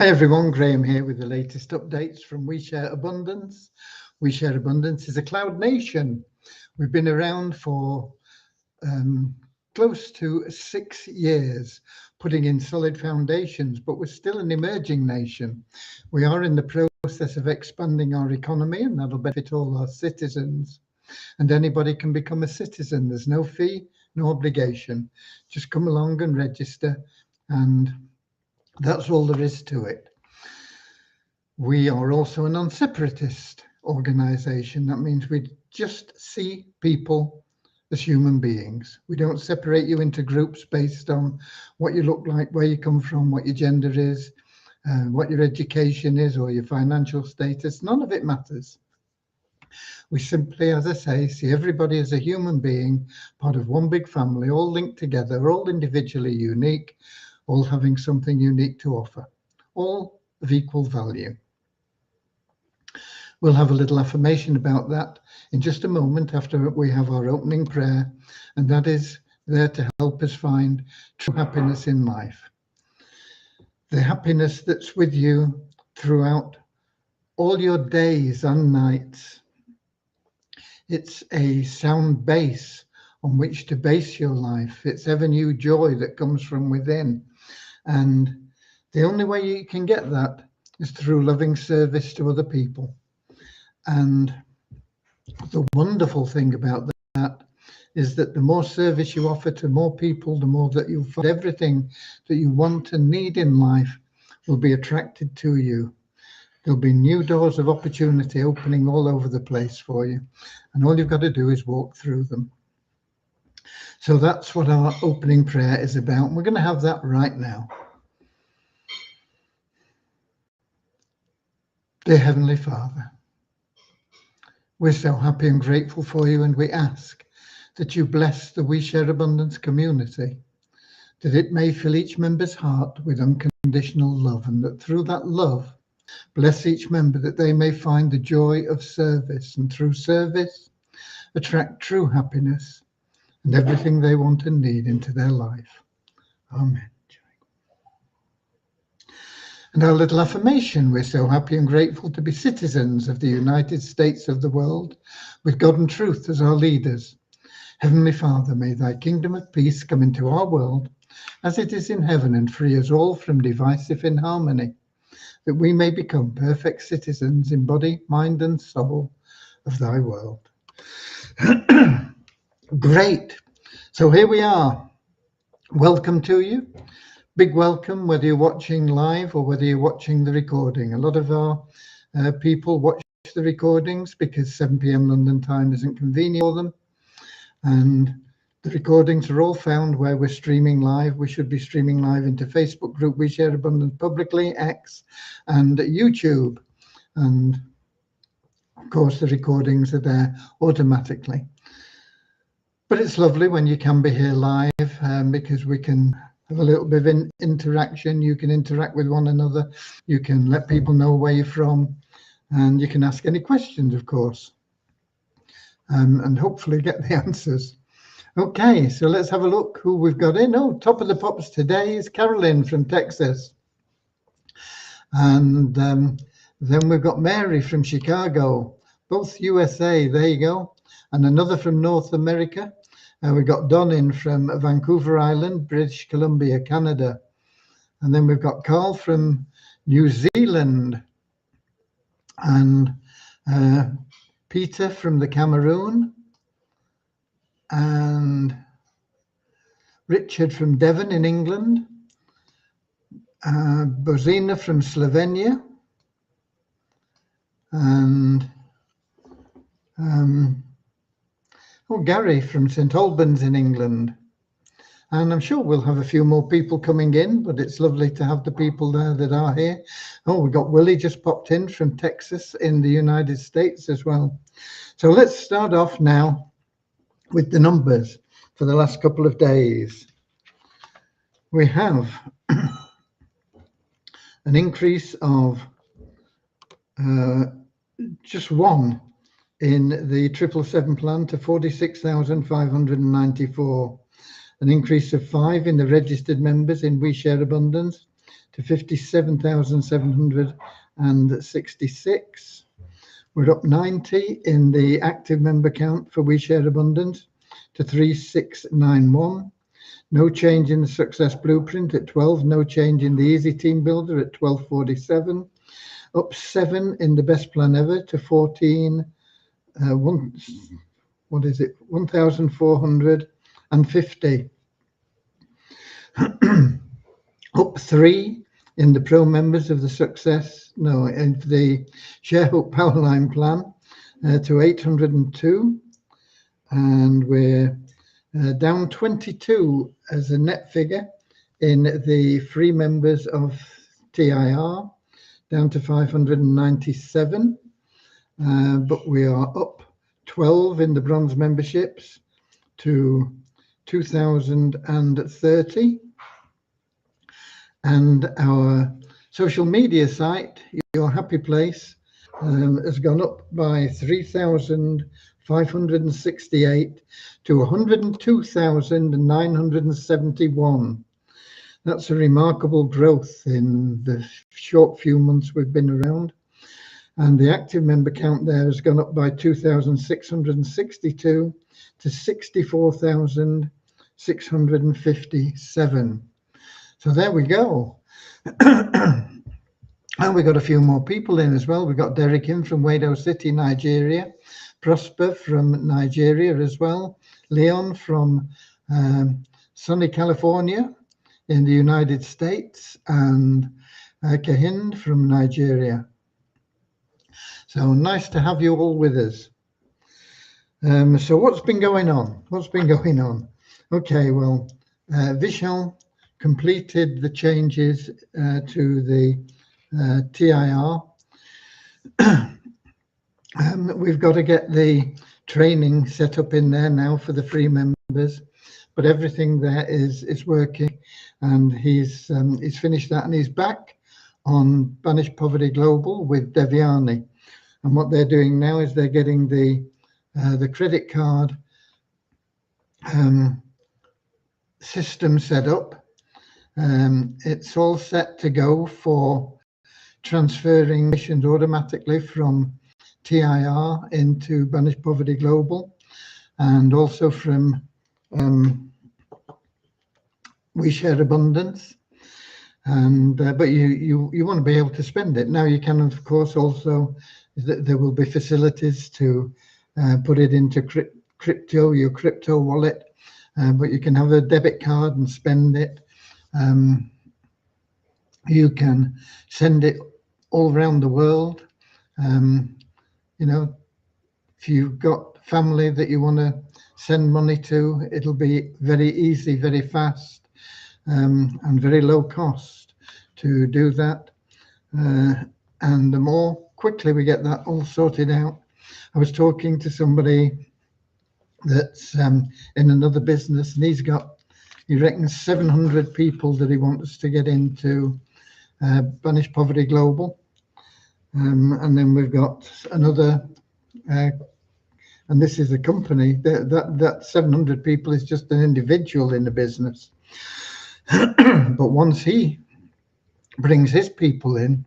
Hi everyone, Graham here with the latest updates from We Share Abundance. We Share Abundance is a cloud nation. We've been around for close to 6 years, putting in solid foundations, but we're still an emerging nation. We are in the process of expanding our economy, and that'll benefit all our citizens. And anybody can become a citizen. There's no fee, no obligation. Just come along and register, and that's all there is to it. We are also a non-separatist organization. That means we just see people as human beings. We don't separate you into groups based on what you look like, where you come from, what your gender is, what your education is, or your financial status. None of it matters. We simply, as I say, see everybody as a human being, part of one big family, all linked together, all individually unique, all having something unique to offer, all of equal value. We'll have a little affirmation about that in just a moment after we have our opening prayer, and that is there to help us find true happiness in life. The happiness that's with you throughout all your days and nights. It's a sound base on which to base your life. It's ever new joy that comes from within. And the only way you can get that is through loving service to other people. And the wonderful thing about that is that the more service you offer to more people, the more that you'll find everything that you want and need in life will be attracted to you. There'll be new doors of opportunity opening all over the place for you. And all you've got to do is walk through them. So that's what our opening prayer is about. We're going to have that right now. Dear Heavenly Father, we're so happy and grateful for you, and we ask that you bless the We Share Abundance community, that it may fill each member's heart with unconditional love, and that through that love, bless each member that they may find the joy of service, and through service, attract true happiness and everything they want and need into their life. Amen. And our little affirmation: we're so happy and grateful to be citizens of the United States of the world, with God and truth as our leaders. Heavenly Father, may thy kingdom of peace come into our world as it is in heaven, and free us all from divisive inharmony, that we may become perfect citizens in body, mind, and soul of thy world. Great. So here we are. Welcome to you. Big welcome, whether you're watching live or whether you're watching the recording. A lot of our people watch the recordings because 7 p.m. London time isn't convenient for them. And the recordings are all found where we're streaming live. We should be streaming live into Facebook group We Share Abundance publicly, X, and YouTube. And of course, the recordings are there automatically. But it's lovely when you can be here live because we can have a little bit of interaction. You can interact with one another. You can let people know where you're from, and you can ask any questions, of course, and hopefully get the answers. Okay, so let's have a look who we've got in. Oh, top of the pops today is Carolyn from Texas. And then we've got Mary from Chicago, both USA, there you go. And another from North America. We've got Don in from Vancouver Island, British Columbia, Canada. And then we've got Carl from New Zealand. And Peter from the Cameroon. And Richard from Devon in England. Bozina from Slovenia. And Gary from St Albans in England. And I'm sure we'll have a few more people coming in, but it's lovely to have the people there that are here. Oh, we've got Willie just popped in from Texas in the United States as well. So let's start off now with the numbers for the last couple of days. We have an increase of just one in the 777 plan to 46,594, an increase of 5 in the registered members in We Share Abundance to 57,766. We're up 90 in the active member count for We Share Abundance to 3691. No change in the Success Blueprint at 12. No change in the Easy Team Builder at 1247. Up 7 in the Best Plan Ever to 1,450. Up 3 in the Pro members of the in the ShareHope Powerline plan to 802. And we're down 22 as a net figure in the free members of TIR, down to 597. But we are up 12 in the bronze memberships to 2,030. And our social media site, Your Happy Place, has gone up by 3,568 to 102,971. That's a remarkable growth in the short few months we've been around. And the active member count there has gone up by 2,662 to 64,657. So there we go. And we got a few more people in as well. We got Derek in from Wado City, Nigeria, Prosper from Nigeria as well, Leon from sunny California in the United States, and Kahind from Nigeria. So nice to have you all with us. So what's been going on? Okay, well, Vishal completed the changes to the TIR. We've got to get the training set up in there now for the free members, but everything there is working, and he's finished that, and he's back on Banish Poverty Global with Devyani. And what they're doing now is they're getting the credit card system set up. It's all set to go for transferring missions automatically from TIR into Banish Poverty Global, and also from We Share Abundance. And but you want to be able to spend it. Now you can, of course, also there will be facilities to put it into crypto, your crypto wallet, but you can have a debit card and spend it. You can send it all around the world. You know, if you've got family that you want to send money to, it'll be very easy, very fast, and very low cost to do that. And the more quickly we get that all sorted out. I was talking to somebody that's in another business, and he reckons 700 people that he wants to get into Banish Poverty Global. And then we've got another, and this is a company, that 700 people is just an individual in the business. But once he brings his people in,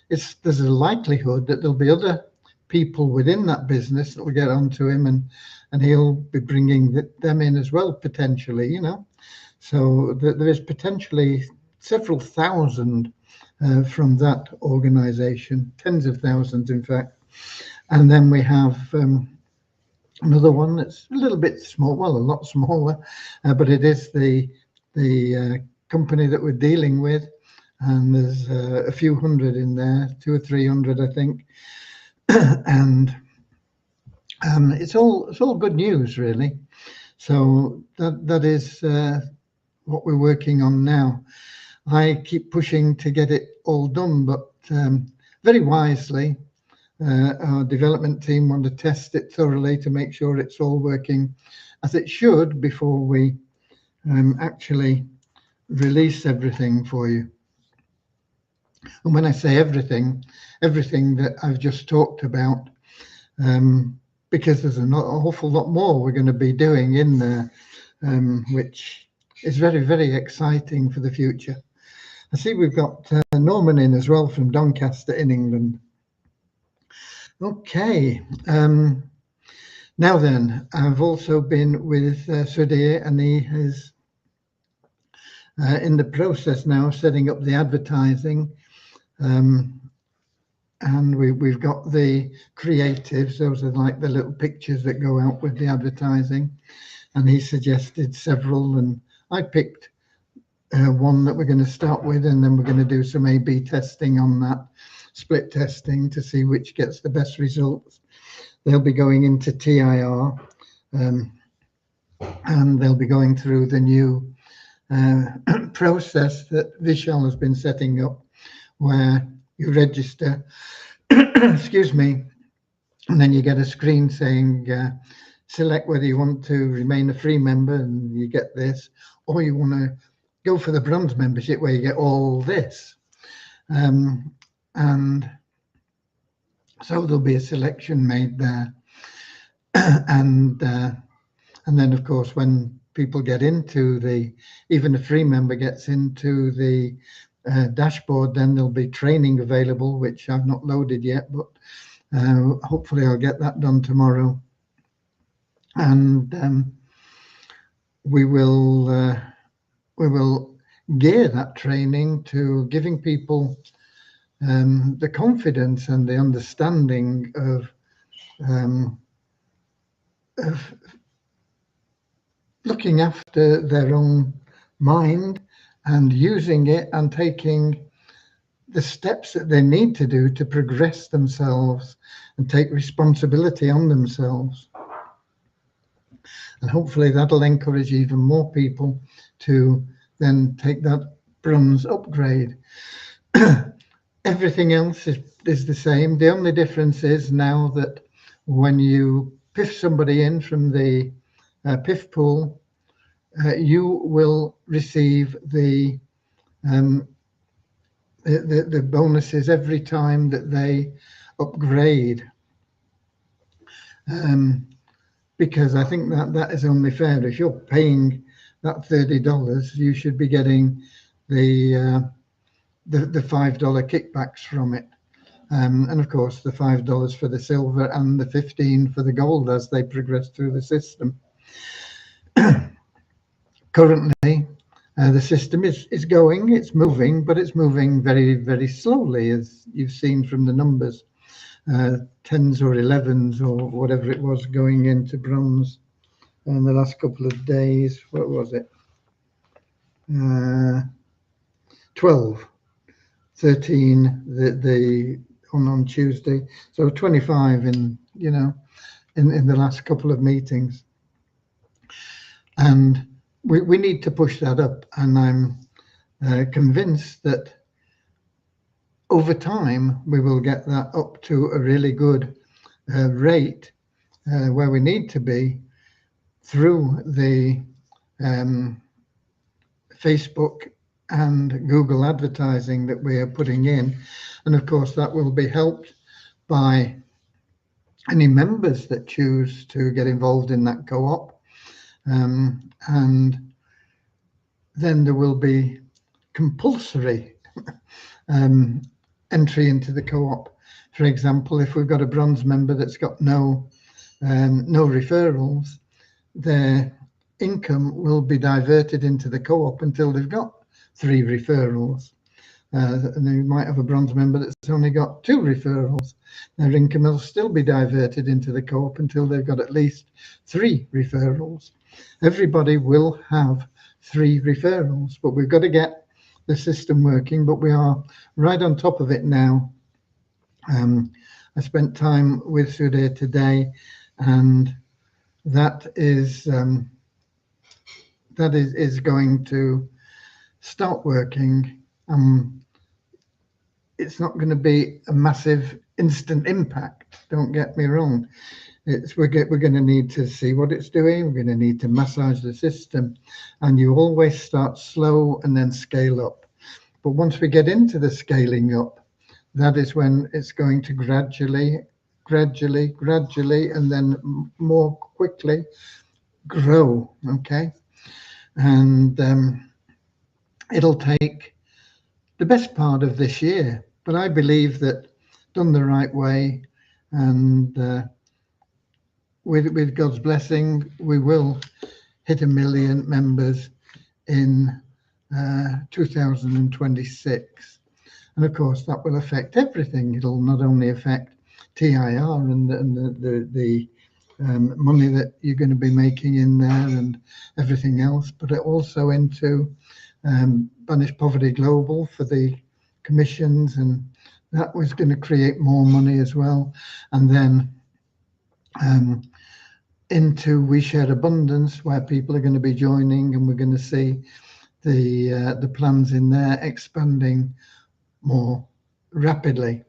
there's a likelihood that there'll be other people within that business that will get onto him, and he'll be bringing them in as well, potentially, you know. So there is potentially several thousand from that organization, tens of thousands, in fact. And then we have another one that's a little bit small, well, a lot smaller, but it is the company that we're dealing with, and there's a few hundred in there, 200 or 300, I think. And it's all good news, really. So that is what we're working on now. I keep pushing to get it all done, but very wisely, our development team want to test it thoroughly to make sure it's all working as it should before we actually release everything for you. And when I say everything that I've just talked about, because there's an awful lot more we're going to be doing in there, which is very, very exciting for the future. I see we've got Norman in as well from Doncaster in England. Okay. Now then, I've also been with Sudhir, and he is in the process now of setting up the advertising. And we've got the creatives, those are like the little pictures that go out with the advertising. And he suggested several, and I picked one that we're going to start with, and then we're going to do some A/B testing on that, split testing to see which gets the best results. They'll be going into TIR, and they'll be going through the new process that Vishal has been setting up, where you register, excuse me, and then you get a screen saying, select whether you want to remain a free member and you get this, or you want to go for the bronze membership where you get all this. And so there'll be a selection made there. And then, of course, when people get into the, even a free member gets into the dashboard, then there'll be training available, which I've not loaded yet, but hopefully I'll get that done tomorrow. And we will gear that training to giving people the confidence and the understanding of looking after their own mind and using it and taking the steps that they need to do to progress themselves and take responsibility on themselves. And hopefully that'll encourage even more people to then take that bronze upgrade. Everything else is the same. The only difference is now that when you PIF somebody in from the PIF pool, you will receive the bonuses every time that they upgrade. Because I think that is only fair. If you're paying that $30, you should be getting the $5 kickbacks from it. And of course, the $5 for the silver and the 15 for the gold as they progress through the system. Currently, the system is going, it's moving, but it's moving very, very slowly, as you've seen from the numbers. 10s or 11s or whatever it was going into bronze in the last couple of days. What was it? 12, 13 the on Tuesday, so 25 in the last couple of meetings, and we need to push that up. And I'm convinced that over time we will get that up to a really good rate where we need to be through the Facebook and Google advertising that we are putting in. And of course that will be helped by any members that choose to get involved in that co-op, and then there will be compulsory entry into the co-op. For example, if we've got a bronze member that's got no referrals, their income will be diverted into the co-op until they've got 3 referrals. And you might have a bronze member that's only got 2 referrals. Their income will still be diverted into the co-op until they've got at least 3 referrals. Everybody will have 3 referrals, but we've got to get the system working, but we are right on top of it now. I spent time with Sudhir today, and that is going to start working. It's not going to be a massive instant impact, don't get me wrong. We're going to need to see what it's doing. We're going to need to massage the system, and you always start slow and then scale up. But once we get into the scaling up, that is when it's going to gradually, and then more quickly grow. Okay, and it'll take the best part of this year. But I believe that done the right way, and with God's blessing, we will hit 1 million members in 2026. And of course, that will affect everything. It'll not only affect TIR and the money that you're going to be making in there and everything else, but it also into Banish Poverty Global for the commissions, and that was going to create more money as well. And then into We Share Abundance, where people are going to be joining, and we're going to see the plans in there expanding more rapidly.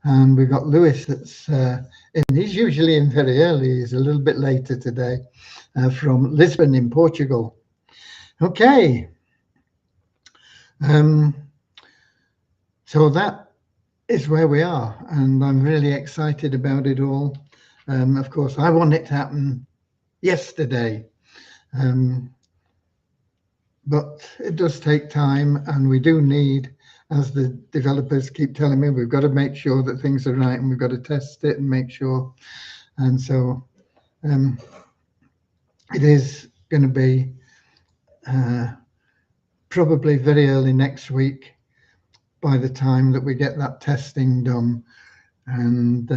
And we've got Lewis that's he's usually in very early. He's a little bit later today from Lisbon in Portugal. Okay. So that is where we are, and I'm really excited about it all. Of course, I want it to happen yesterday, but it does take time, and we do need, as the developers keep telling me, we've got to make sure that things are right, and we've got to test it and make sure. And so it is going to be probably very early next week by the time that we get that testing done, and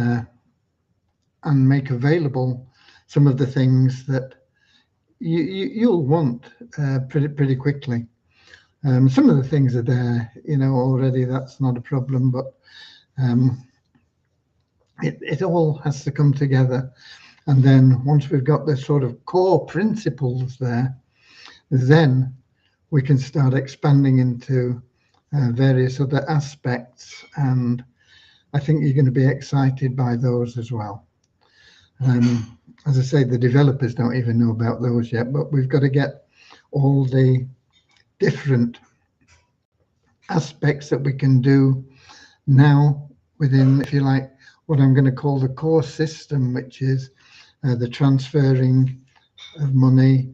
make available some of the things that you'll want pretty quickly. Some of the things are there, already. That's not a problem, but it all has to come together. And then once we've got the sort of core principles there, then we can start expanding into various other aspects. And I think you're going to be excited by those as well. As I say, the developers don't even know about those yet, but we've got to get all the different aspects that we can do now within, if you like, what I'm going to call the core system, which is the transferring of money,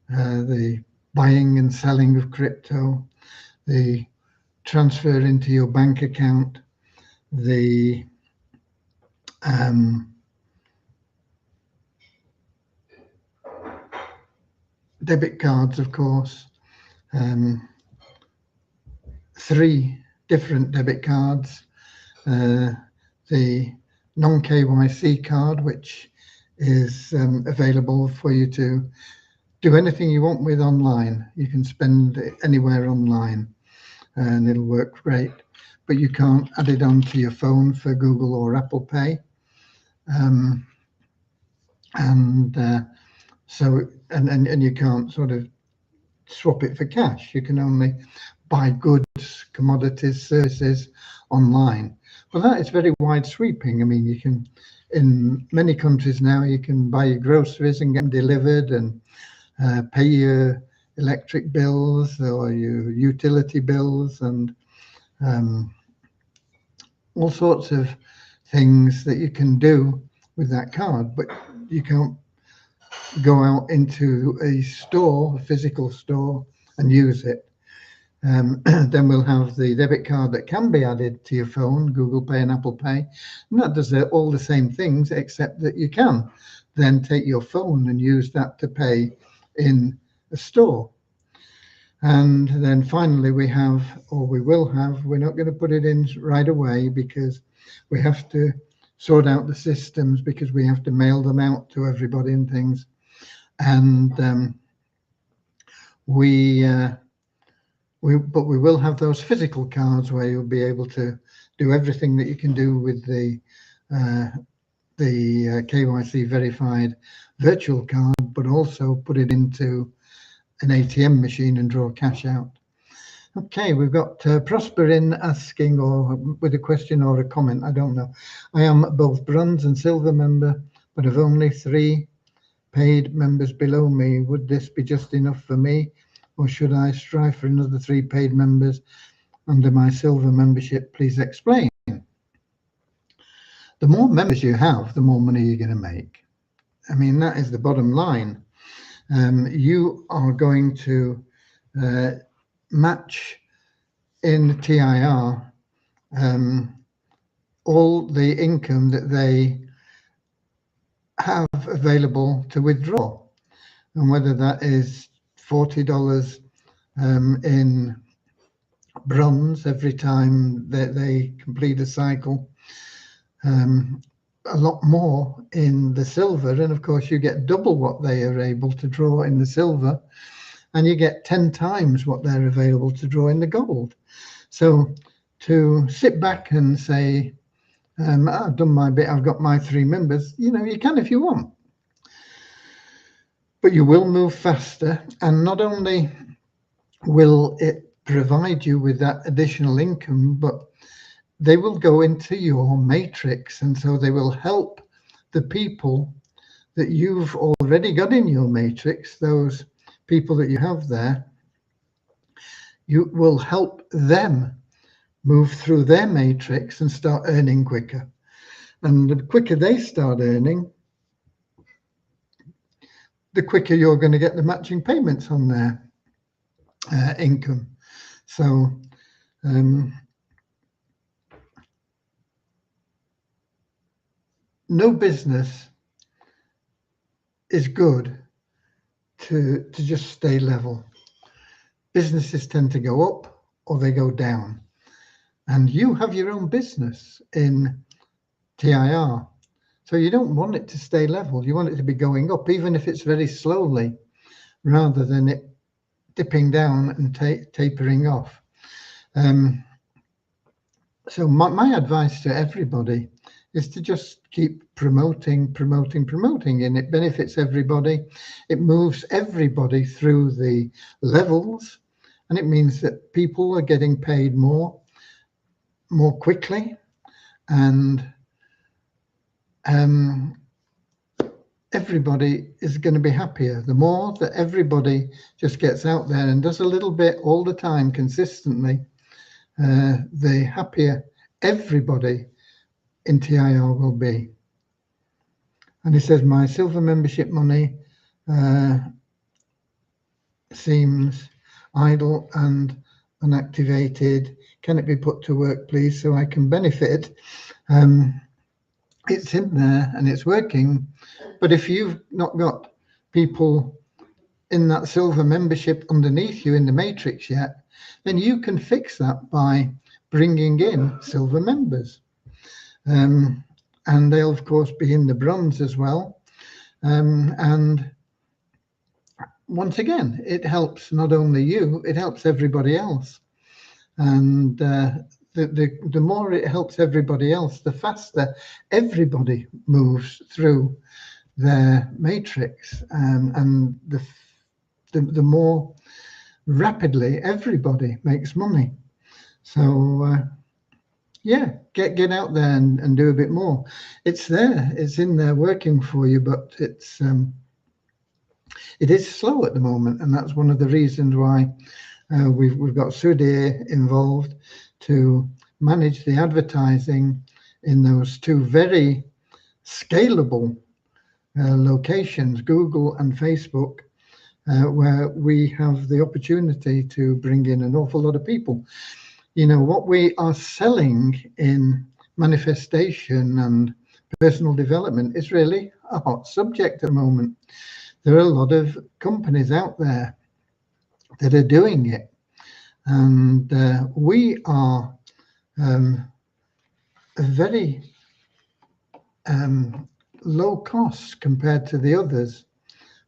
the buying and selling of crypto, the transfer into your bank account, the debit cards, of course, 3 different debit cards, the non-KYC card, which is available for you to do anything you want with online. You can spend it anywhere online and it'll work great, but you can't add it onto your phone for Google or Apple Pay. So you can't sort of swap it for cash. You can only buy goods, commodities, services online. Well, that is very wide sweeping. I mean, you can, in many countries now, you can buy your groceries and get them delivered, and pay your electric bills or your utility bills, and all sorts of things that you can do with that card, but you can't go out into a store, a physical store, and use it. Then we'll have the debit card that can be added to your phone, Google Pay and Apple Pay, and that does all the same things, except that you can then take your phone and use that to pay in a store. And then finally we have, or we will have, we're not going to put it in right away because we have to sort out the systems, because we have to mail them out to everybody and things. And but we will have those physical cards where you'll be able to do everything that you can do with the KYC verified virtual card, but also put it into an ATM machine and draw cash out. Okay, we've got Prosperin asking, or with a question or a comment, I don't know. I am both bronze and silver member, but have only 3 paid members below me. Would this be just enough for me, or should I strive for another 3 paid members under my silver membership? Please explain. The more members you have, the more money you're going to make. I mean, that is the bottom line. You are going to match in TIR all the income that they have available to withdraw, and whether that is $40 in bronze every time that they complete a cycle, a lot more in the silver, and of course you get double what they are able to draw in the silver, and you get 10 times what they're available to draw in the gold. So to sit back and say, I've done my bit, I've got my 3 members, you know, you can if you want, but you will move faster. And not only will it provide you with that additional income, but they will go into your matrix, and so they will help the people that you've already got in your matrix, those people that you have there. You will help them move through their matrix and start earning quicker. And the quicker they start earning, the quicker you're going to get the matching payments on their income. So no business is good to just stay level. Businesses tend to go up or they go down. And you have your own business in TIR. So you don't want it to stay level. You want it to be going up, even if it's very slowly, rather than it dipping down and tapering off. So my advice to everybody is to just keep promoting, and it benefits everybody. It moves everybody through the levels, and it means that people are getting paid more quickly, and everybody is going to be happier. The more that everybody just gets out there and does a little bit all the time consistently, the happier everybody in TIR will be. And he says, my silver membership money seems idle and unactivated. Can it be put to work, please, so I can benefit? It's in there and it's working. But if you've not got people in that silver membership underneath you in the matrix yet, then you can fix that by bringing in silver members. And they'll, of course, be in the bronze as well. And once again, it helps not only you, it helps everybody else. And the more it helps everybody else, the faster everybody moves through their matrix, and the more rapidly everybody makes money. So yeah, get out there and do a bit more. It's there, it's in there working for you, but it is slow at the moment, and that's one of the reasons why we've got Sudhir involved to manage the advertising in those 2 very scalable locations, Google and Facebook, where we have the opportunity to bring in an awful lot of people. You know, what we are selling in manifestation and personal development is really a hot subject at the moment. There are a lot of companies out there that are doing it, and we are a very low cost compared to the others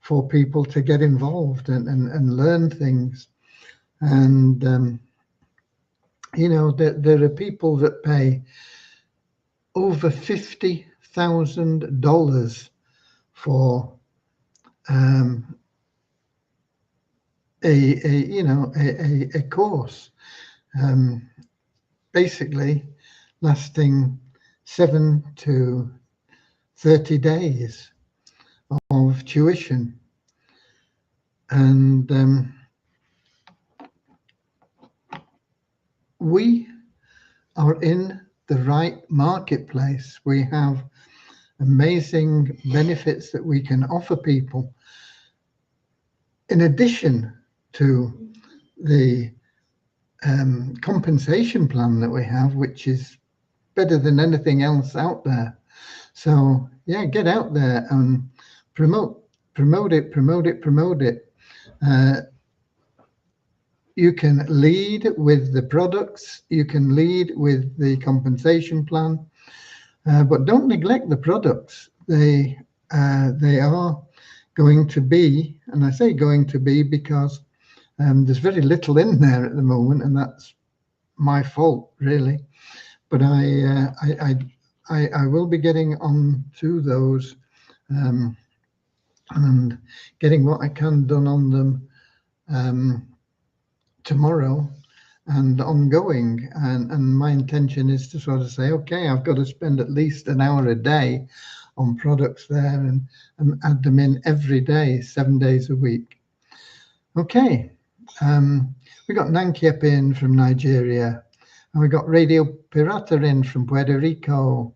for people to get involved and learn things. And you know, there are people that pay over $50,000 for a course, basically lasting 7 to 30 days of tuition. And we are in the right marketplace. We have amazing benefits that we can offer people, in addition to the compensation plan that we have, which is better than anything else out there. So yeah, get out there and promote it. You can lead with the products, you can lead with the compensation plan, but don't neglect the products. They are going to be, and I say going to be because there's very little in there at the moment, and that's my fault really. But I will be getting on to those and getting what I can done on them tomorrow and ongoing. And my intention is to sort of say, okay, I've got to spend at least an hour a day on products there and add them in every day, 7 days a week. Okay. We got Nankiep in from Nigeria, and we got Radio Pirata in from Puerto Rico,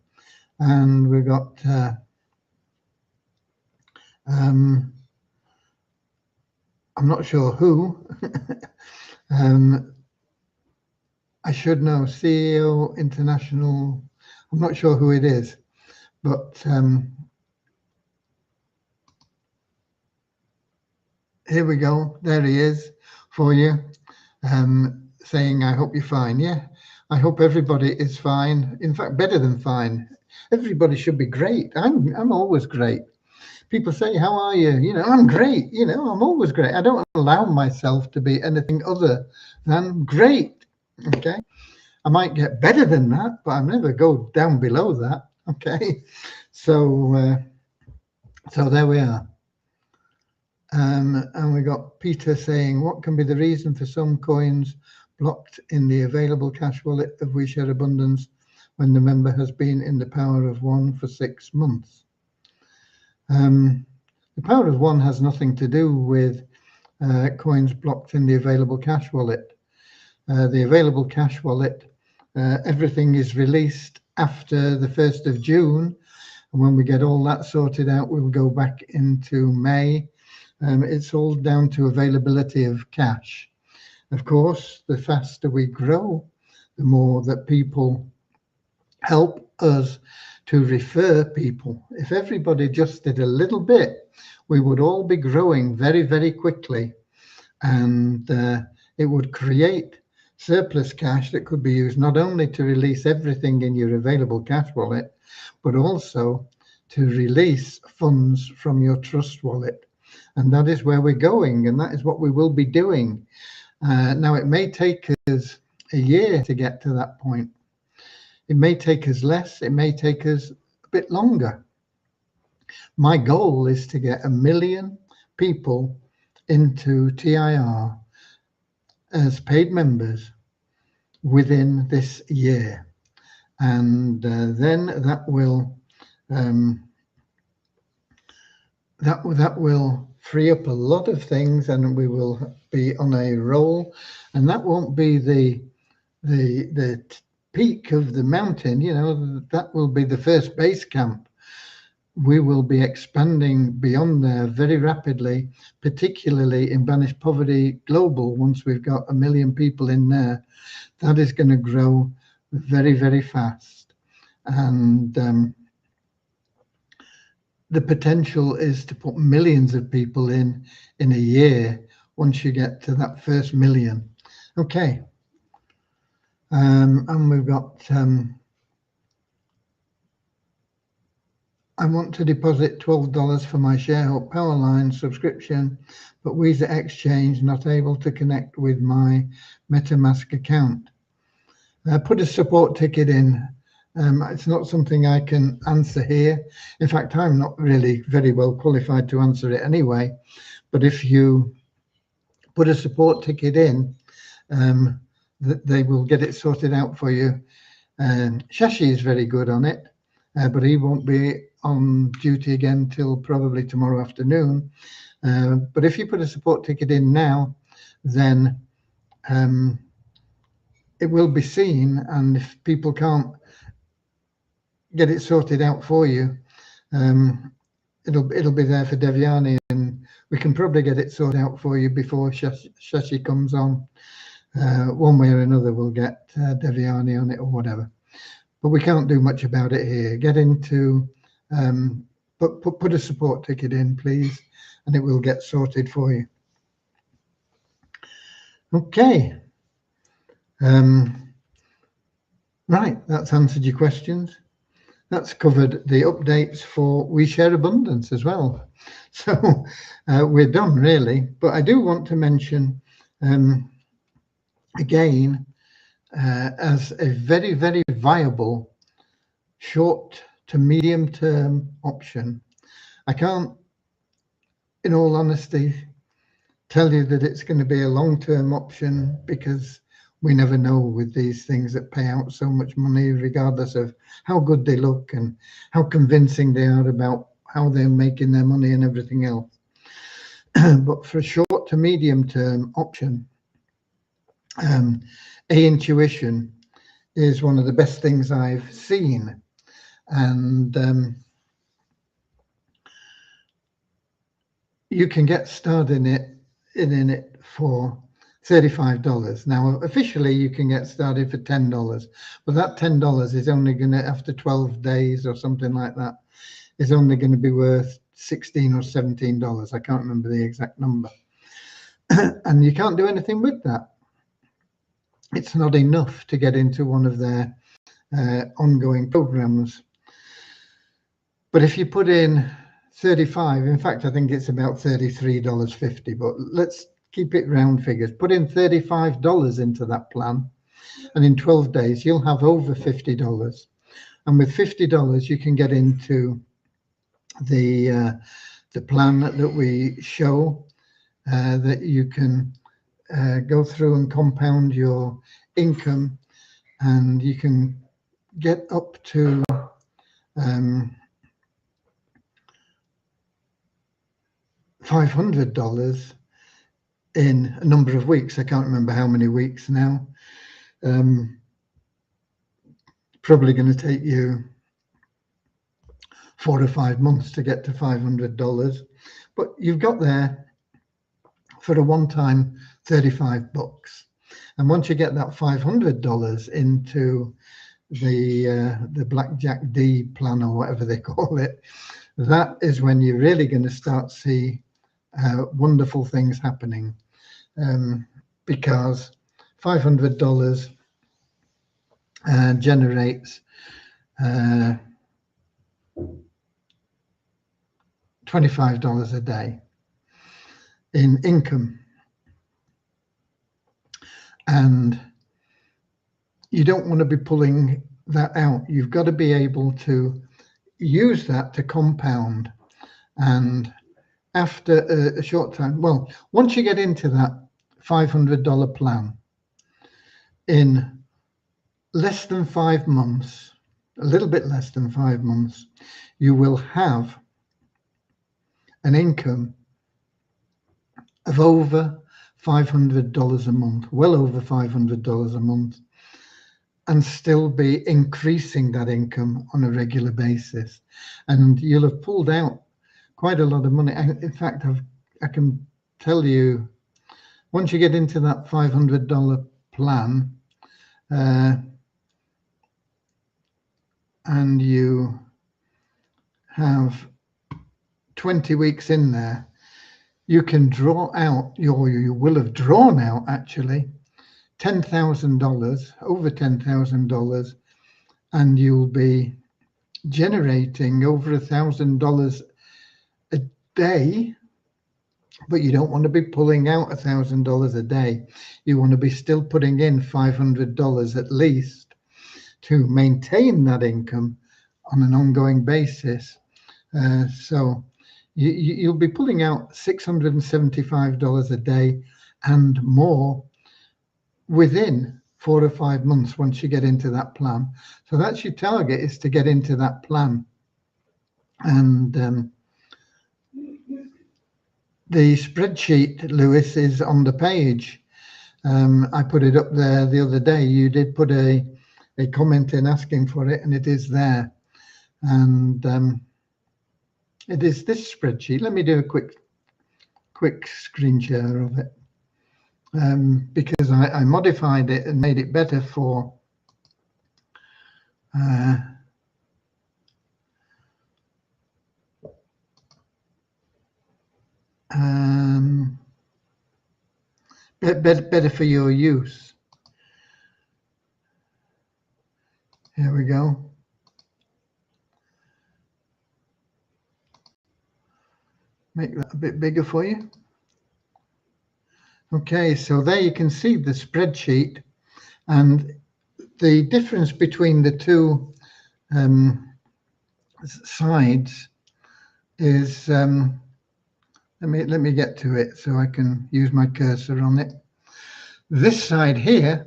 and we got I'm not sure who. I should know, CEO International. I'm not sure who it is, but here we go. There he is for you, saying, I hope you're fine. Yeah, I hope everybody is fine. In fact, better than fine. Everybody should be great. I'm always great. People say, how are you? You know, I'm great. You know, I'm always great. I don't allow myself to be anything other than great. Okay. I might get better than that, but I never go down below that. Okay. So there we are. And we got Peter saying, what can be the reason for some coins blocked in the available cash wallet of WeShare Abundance when the member has been in the Power of One for 6 months? The Power of One has nothing to do with coins blocked in the available cash wallet. The available cash wallet, everything is released after the 1st of June. And when we get all that sorted out, we'll go back into May. It's all down to availability of cash. Of course, the faster we grow, the more that people help us to refer people. If everybody just did a little bit, we would all be growing very, very quickly. And it would create surplus cash that could be used not only to release everything in your available cash wallet, but also to release funds from your trust wallet. And that is where we're going, and that is what we will be doing. Now, it may take us a year to get to that point. It may take us less, it may take us a bit longer. My goal is to get 1 million people into TIR as paid members within this year. And then that will free up a lot of things, and we will be on a roll. And that won't be the peak of the mountain, you know, that will be the first base camp. We will be expanding beyond there very rapidly, particularly in Banished Poverty Global. Once we've got 1 million people in there, that is going to grow very, very fast. And the potential is to put millions of people in a year once you get to that first million. Okay. And we've got, I want to deposit $12 for my ShareHope Powerline subscription, but Visa Exchange not able to connect with my MetaMask account. Put a support ticket in. It's not something I can answer here. In fact, I'm not really very well qualified to answer it anyway. But if you put a support ticket in, they will get it sorted out for you. Shashi is very good on it, but he won't be on duty again till probably tomorrow afternoon. But if you put a support ticket in now, then it will be seen, and if people can't get it sorted out for you, it'll be there for Devyani, and we can probably get it sorted out for you before Shashi comes on. one way or another we'll get Devyani on it or whatever. But we can't do much about it here. Get into, put a support ticket in, please, and it will get sorted for you. Okay. Right, that's answered your questions. That's covered the updates for We Share Abundance as well. So we're done, really. But I do want to mention, again, as a very, very viable short to medium term option. I can't, in all honesty, tell you that it's going to be a long-term option, because we never know with these things that pay out so much money, regardless of how good they look and how convincing they are about how they're making their money and everything else. But for a short to medium term option, Intuition is one of the best things I've seen. And you can get started in it for $35. Now, officially, you can get started for $10, but that $10 is only going to, after 12 days or something like that, is only going to be worth $16 or $17. I can't remember the exact number. And you can't do anything with that. It's not enough to get into one of their ongoing programs. But if you put in 35, in fact, I think it's about $33.50, but let's keep it round figures. Put in $35 into that plan, and in 12 days, you'll have over $50. And with $50, you can get into the plan that we show, that you can go through and compound your income, and you can get up to $500 in a number of weeks. I can't remember how many weeks now. Probably going to take you 4 or 5 months to get to $500, but you've got there for a one-time $35. And once you get that $500 into the Blackjack D plan, or whatever they call it, that is when you're really going to start to see wonderful things happening, because $500 generates $25 a day in income. And you don't want to be pulling that out. You've got to be able to use that to compound. And after a short time, well, once you get into that $500 plan, in less than 5 months, a little bit less than 5 months, you will have an income of over $500 a month, well over $500 a month, and still be increasing that income on a regular basis. And you'll have pulled out quite a lot of money. In fact, I can tell you, once you get into that $500 plan, and you have 20 weeks in there, you can draw out, or you will have drawn out actually, $10,000, over $10,000, and you'll be generating over $1,000 a day. But you don't want to be pulling out $1,000 a day. You want to be still putting in $500 at least to maintain that income on an ongoing basis. So you'll be pulling out $675 a day and more within 4 or 5 months once you get into that plan. So that's your target, is to get into that plan. And the spreadsheet, Lewis, is on the page. I put it up there the other day. You did put a comment in asking for it, and it is there. And it is this spreadsheet. Let me do a quick screen share of it. because I modified it and made it better for better for your use. Here we go. Make that a bit bigger for you. Okay, so there you can see the spreadsheet, and the difference between the two sides is let me get to it so I can use my cursor on it. This side here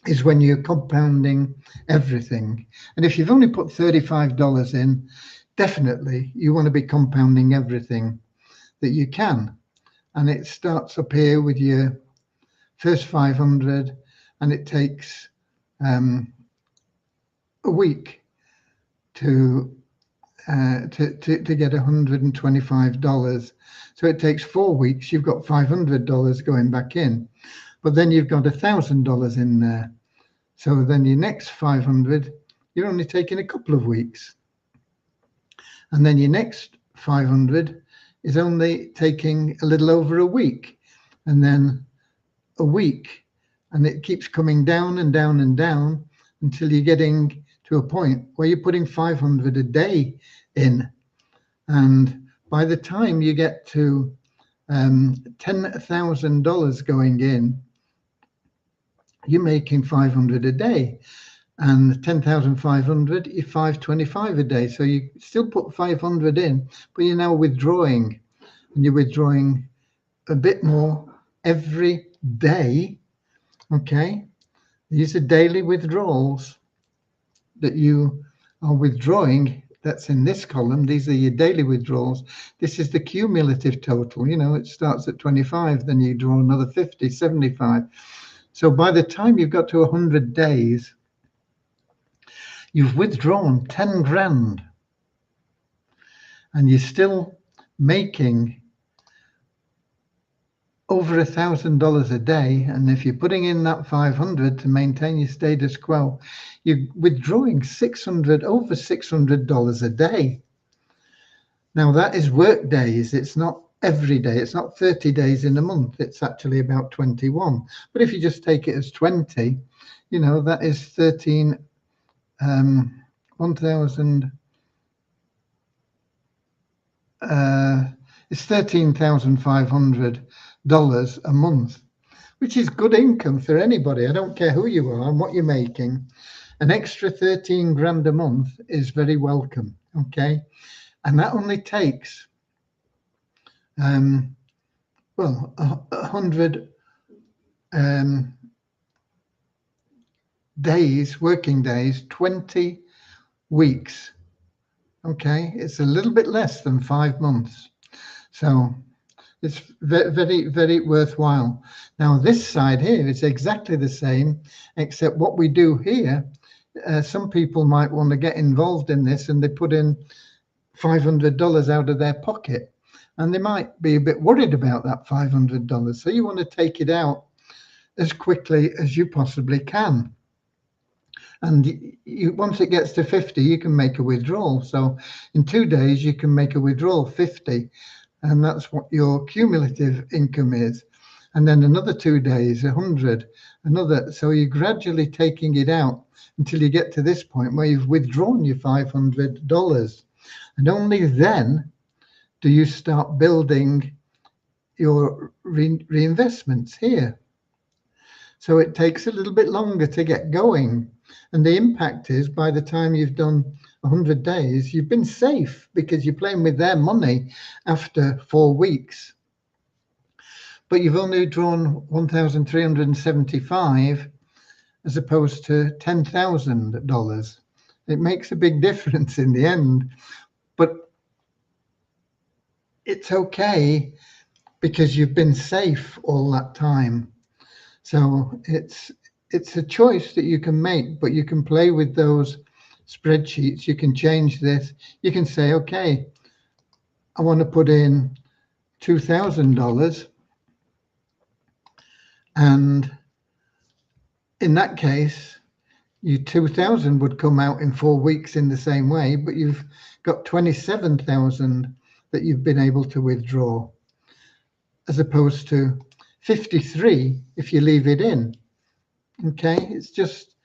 is when you're compounding everything, and if you've only put $35 in, definitely you want to be compounding everything that you can. And it starts up here with your first 500, and it takes a week to get $125. So it takes 4 weeks. You've got $500 going back in, but then you've got $1,000 in there. So then your next 500, you're only taking a couple of weeks, and then your next 500 is only taking a little over a week, and then a week, and it keeps coming down and down and down until you're getting to a point where you're putting 500 a day in. And by the time you get to $10,000 going in, you're making 500 a day, and 10,500 is 525 a day. So you still put 500 in, but you're now withdrawing, and you're withdrawing a bit more every day. Okay, these are daily withdrawals that you are withdrawing. That's in this column. These are your daily withdrawals. This is the cumulative total. You know, it starts at 25, then you draw another 50, 75. So by the time you've got to 100 days, you've withdrawn 10 grand, and you're still making over $1,000 a day. And if you're putting in that 500 to maintain your status quo, you're withdrawing over $600 a day. Now that is work days. It's not every day. It's not 30 days in a month. It's actually about 21. But if you just take it as 20, you know, that is 1,000. It's $13,500 a month, which is good income for anybody. I don't care who you are and what you're making. An extra 13 grand a month is very welcome. Okay, and that only takes 100 days, working days, 20 weeks. Okay, it's a little bit less than 5 months. So it's very, very worthwhile. Now this side here is exactly the same, except what we do here, some people might want to get involved in this, and they put in $500 out of their pocket, and they might be a bit worried about that $500. So you want to take it out as quickly as you possibly can. And once it gets to 50, you can make a withdrawal. So in 2 days, you can make a withdrawal 50, and that's what your cumulative income is. And then another 2 days, 100, another. So you're gradually taking it out until you get to this point where you've withdrawn your $500. And only then do you start building your reinvestments here. So it takes a little bit longer to get going. And the impact is, by the time you've done 100 days, you've been safe because you're playing with their money after 4 weeks. But you've only drawn 1,375 as opposed to $10,000. It makes a big difference in the end, but it's okay because you've been safe all that time. So it's a choice that you can make, but you can play with those spreadsheets. You can change this. You can say, okay, I want to put in $2,000. And in that case, your 2,000 would come out in 4 weeks in the same way, but you've got 27,000 that you've been able to withdraw, as opposed to 53 if you leave it in. Okay, it's just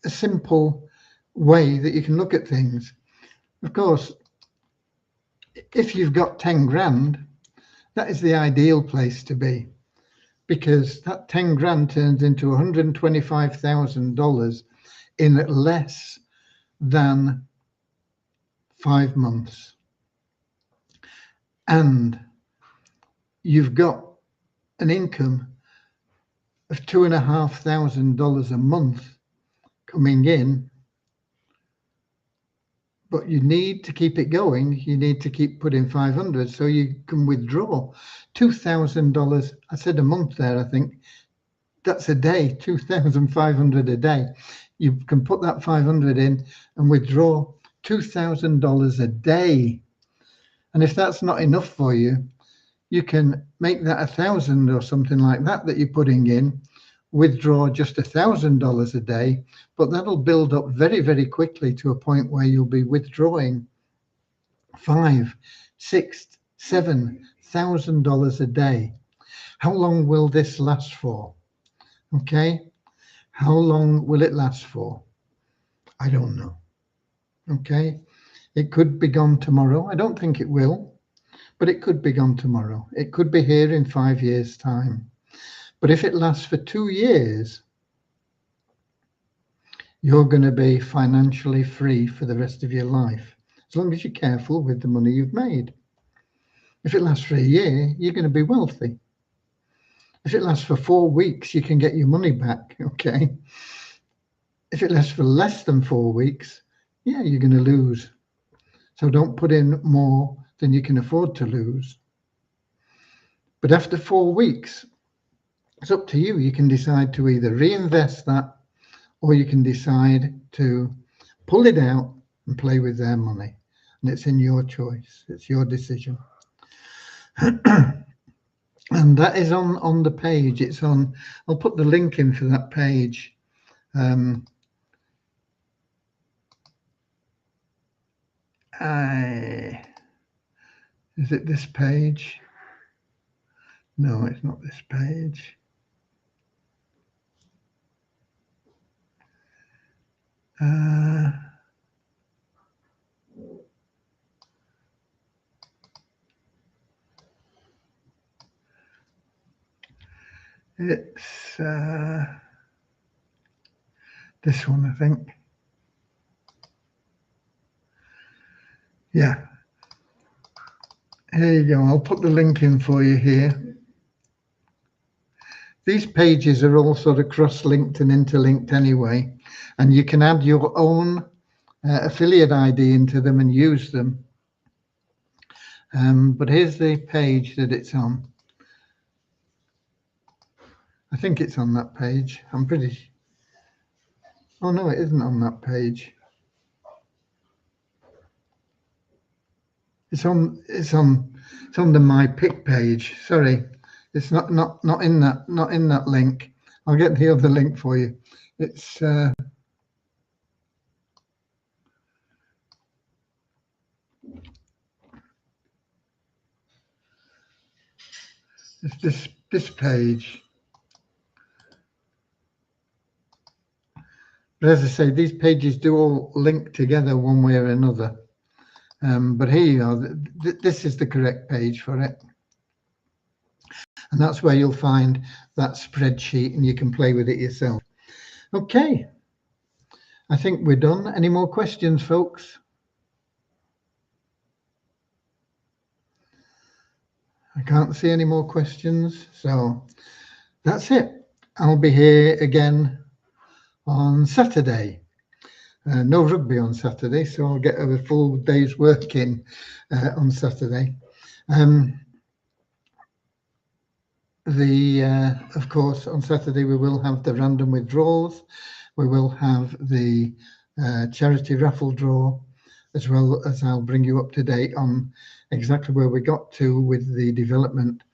a simple way that you can look at things. Of course, if you've got 10 grand, that is the ideal place to be, because that 10 grand turns into $125,000 in less than 5 months. And you've got an income of $2,500 a month coming in, but you need to keep it going. You need to keep putting 500 so you can withdraw $2,000. I said a month there, I think. That's a day, 2,500 a day. You can put that 500 in and withdraw $2,000 a day. And if that's not enough for you, you can make that 1,000 or something like that you're putting in, withdraw just $1,000 a day, but that'll build up very, very quickly to a point where you'll be withdrawing $5,000, $6,000, $7,000 a day. How long will this last for? Okay, how long will it last for? I don't know. Okay, it could be gone tomorrow. I don't think it will, but it could be gone tomorrow. It could be here in 5 years' time. But if it lasts for 2 years, you're going to be financially free for the rest of your life, as long as you're careful with the money you've made. If it lasts for a year, you're going to be wealthy. If it lasts for 4 weeks, you can get your money back, okay? If it lasts for less than 4 weeks, yeah, you're going to lose. So don't put in more than you can afford to lose. But after 4 weeks, it's up to you. You can decide to either reinvest that, or you can decide to pull it out and play with their money. And it's in your choice. It's your decision. And that is on the page. It's on, I'll put the link in for that page. Is it this page? No, it's not this page. It's this one, I think. Yeah. Here you go. I'll put the link in for you here. These pages are all sort of cross-linked and interlinked anyway, and you can add your own affiliate ID into them and use them. But here's the page that it's on. I think it's on that page. I'm pretty. Oh no, it isn't on that page. It's on the My Pick page. Sorry, it's not in that link. I'll get the other link for you. It's this page. But as I say, these pages do all link together one way or another. But here you are. This is the correct page for it. And that's where you'll find that spreadsheet and you can play with it yourself. Okay. I think we're done. Any more questions, folks? I can't see any more questions. So that's it. I'll be here again on Saturday. No rugby on Saturday, so I'll get a full day's work in on Saturday. Of course, on Saturday we will have the random withdrawals. We will have the charity raffle draw, as well as I'll bring you up to date on exactly where we got to with the development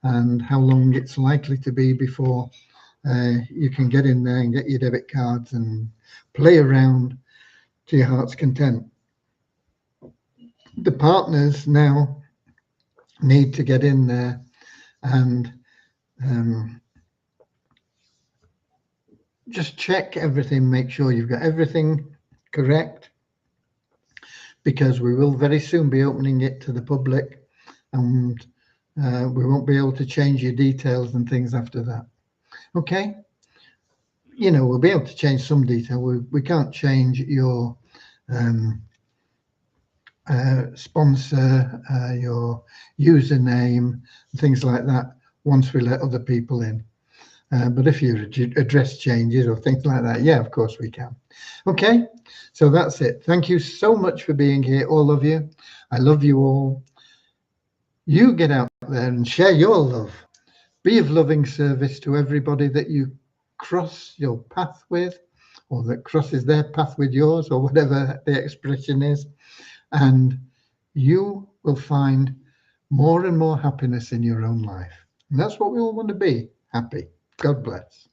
and how long it's likely to be before you can get in there and get your debit cards and play around to your heart's content. The partners now need to get in there and just check everything, make sure you've got everything correct, because we will very soon be opening it to the public, and we won't be able to change your details and things after that. Okay, you know, we'll be able to change some detail. We can't change your sponsor, your username, things like that once we let other people in. But if your address changes or things like that, yeah, of course we can. Okay, so that's it. Thank you so much for being here, all of you. I love you all. You get out there and share your love. Be of loving service to everybody that you cross your path with, or that crosses their path with yours, or whatever the expression is. And you will find more and more happiness in your own life. And that's what we all want to be, happy. God bless.